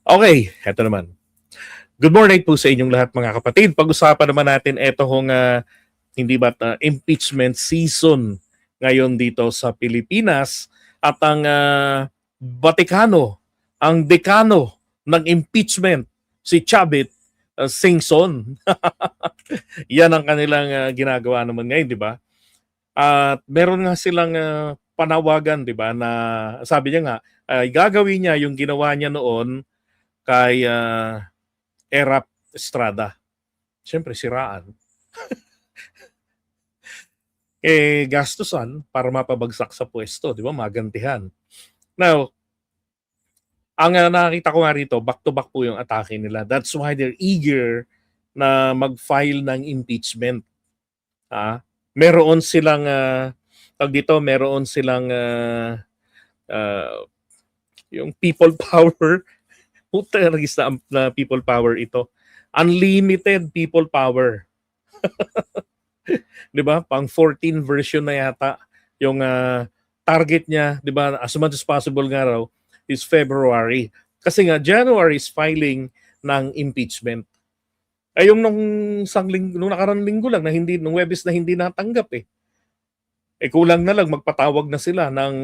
Okay, eto naman. Good morning po sa inyong lahat mga kapatid. Pag-usapan naman natin eto hong hindi ba't impeachment season ngayon dito sa Pilipinas at ang Batikano, ang dekano ng impeachment, si Chavit Singson. Yan ang kanilang ginagawa naman ngayon, di ba? At meron nga silang panawagan, di ba, na sabi niya nga, gagawin niya yung ginawa niya noon kay Erap Estrada. Siyempre, siraan. Gastusan para mapabagsak sa pwesto, di ba? Magantihan. Now, ang nakita ko nga rito, back-to-back po yung atake nila. That's why they're eager na mag-file ng impeachment. Meron silang, meron silang yung people power. Puta na people power ito. Unlimited people power. 'Di ba? Pang 14 version na yata yung target niya, 'di ba? As much as possible nga raw is February. Kasi nga January is filing ng impeachment. Ay yung nung nakarang linggo lang na hindi nung Webes na hindi natanggap eh. Kulang na lang magpatawag na sila ng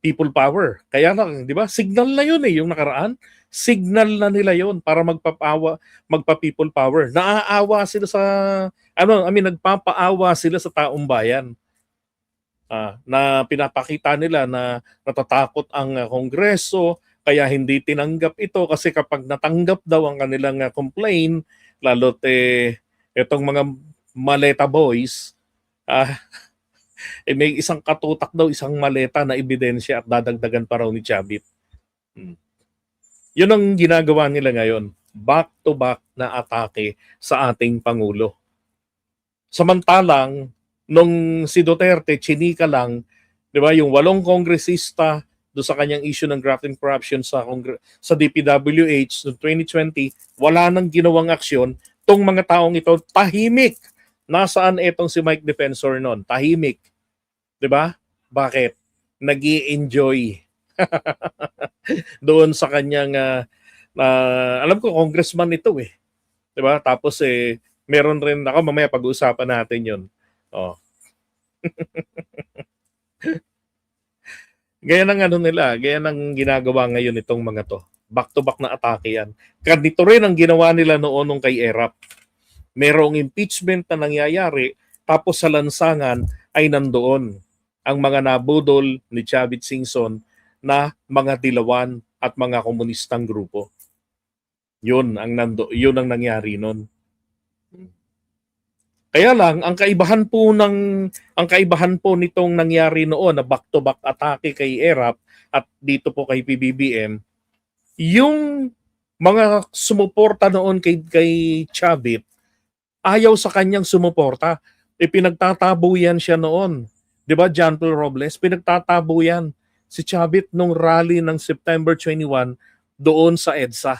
people power. Kaya lang, 'di ba? Signal na 'yun eh yung nakaraan. Signal na nila 'yon para magpa people power. Naaawa sila sa nagpapaawa sila sa taong bayan. Na pinapakita nila na natatakot ang Kongreso kaya hindi tinanggap ito kasi kapag natanggap daw ang kanilang complaint lalo't itong mga maleta boys may isang katutak daw, isang maleta na ebidensya at dadagdagan pa raw ni Chavit. Yun ang ginagawa nila ngayon. Back-to-back na atake sa ating Pangulo. Samantalang, nung si Duterte, chinika lang, di ba, yung 8 kongresista do sa kanyang issue ng graft and corruption sa DPWH noong 2020, wala nang ginawang aksyon. Tong mga taong ito, tahimik. Nasaan itong si Mike Defensor noon? Tahimik. 'Di ba? Bakit? Nag-i-enjoy doon sa kanyang alam ko congressman ito eh. 'Di ba? Tapos meron rin ako mamaya pag-uusapan natin 'yon. Oh. Gaya ng nila, gaya ng ginagawa ngayon itong mga to. Back to back na atake yan. Ganito rin ang ginawa nila noon nung kay Erap. Merong impeachment na nangyayari tapos sa lansangan ay nandoon ang mga nabudol ni Chavit Singson na mga dilawan at mga komunistang grupo. Yun ang nangyari noon. Kaya lang ang kaibahan po nitong nangyari noon na back-to-back atake kay Erap at dito po kay PBBM, yung mga sumuporta noon kay Chavit ayaw sa kanyang sumuporta. Pinagtatabo yan siya noon. 'Di ba, John Paul Robles, pinagtatabo yan si Chavit nung rally ng September 21 doon sa EDSA.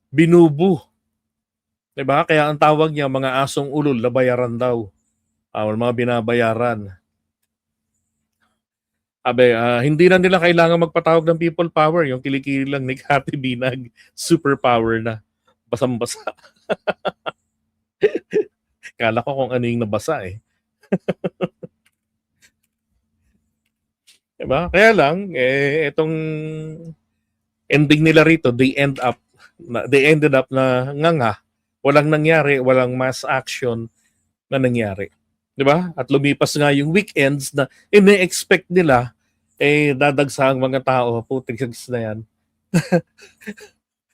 Binubu. 'Di ba? Kaya ang tawag niya mga asong ulol na bayaran daw. Mga binabayaran. Hindi na nila kailangan magpatawag ng people power. Yung kilikili lang ni Cathy Binag, superpower na. Basang-basa. Kala ko kung ano yung nabasa eh. Diba? Kaya lang, itong ending nila rito, they ended up na nga, walang nangyari, walang mass action na nangyari. Diba? At lumipas nga yung weekends na ine-expect nila, dadagsang mga tao, putik na yan.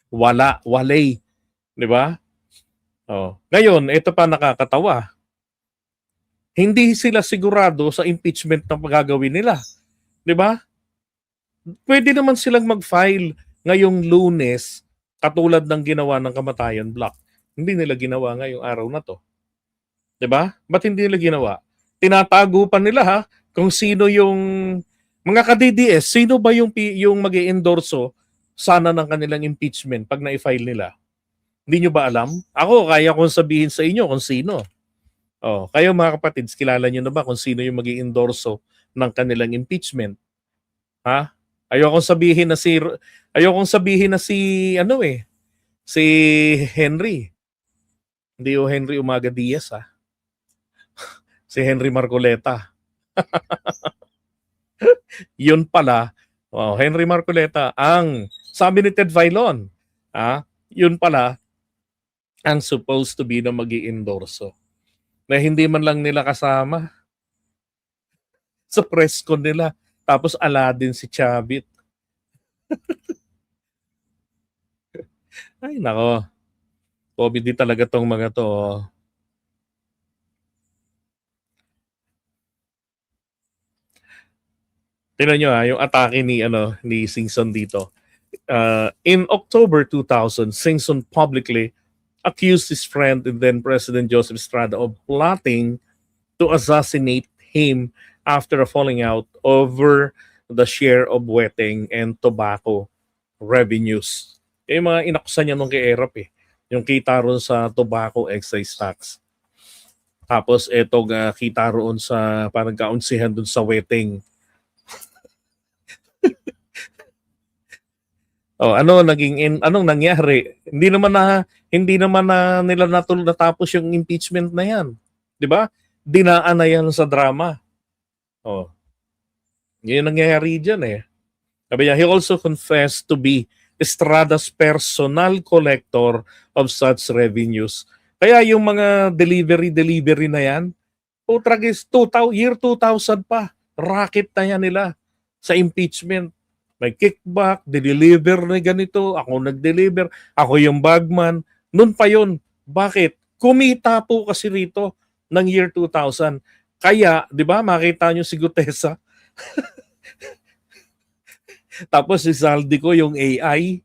Walay. Diba? Ngayon, ito pa nakakatawa. Hindi sila sigurado sa impeachment na gagawin nila. 'Di ba? Pwede naman silang mag-file ngayong Lunes katulad ng ginawa ng Kamatayan Block. Hindi nila ginawa ngayong araw na 'to. 'Di ba? Ba't hindi nila ginawa? Tinatago pa nila kung sino yung mga ka-DDS, sino ba yung mag-i-endorso sana ng kanilang impeachment pag na-file nila? Hindi nyo ba alam? Ako, kaya kong sabihin sa inyo kung sino. Kayo mga kapatids, kilala nyo na ba kung sino yung mag-i-endorso ng kanilang impeachment? Ha? Ayokong sabihin na si ano si Henry. Hindi o Henry Umaga Diaz Si Henry Marcoleta. Yun pala, Henry Marcoleta ang sabi ni Ted Filon, yun pala ang supposed to be na mag-i-endorso. Na hindi man lang nila kasama sa press con nila. Tapos Aladdin si Chavit. Ay nako. Comedy talaga tong mga to. Tingnan nyo yung atake ni Singson dito. In October 2000, Singson publicly accused his friend and then President Joseph Estrada of plotting to assassinate him after a falling out over the share of weteng and tobacco revenues. Yung mga inakusan niya nung kay Erap yung kita roon sa tobacco excise tax. Tapos etong kita roon sa parang kaunsihan doon sa weteng. Anong nangyari? Hindi naman na nila natapos yung impeachment na 'yan. 'Di ba? Dinaan na 'yan sa drama. Yun ang nangyayari diyan Sabi niya, he also confessed to be Estrada's personal collector of such revenues. Kaya yung mga delivery na 'yan, putragis year 2000 pa. Racket na 'yan nila sa impeachment. May kickback, deliver na ganito, ako nag-deliver, ako yung bagman. Noon pa yun. Bakit? Kumita po kasi rito ng year 2000. Kaya, di ba, makita nyo si Gutesa. Tapos si Zaldico yung AI.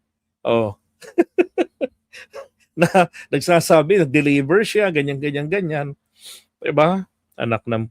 Na nagsasabi, nag-deliver siya, ganyan. Di ba? Anak ng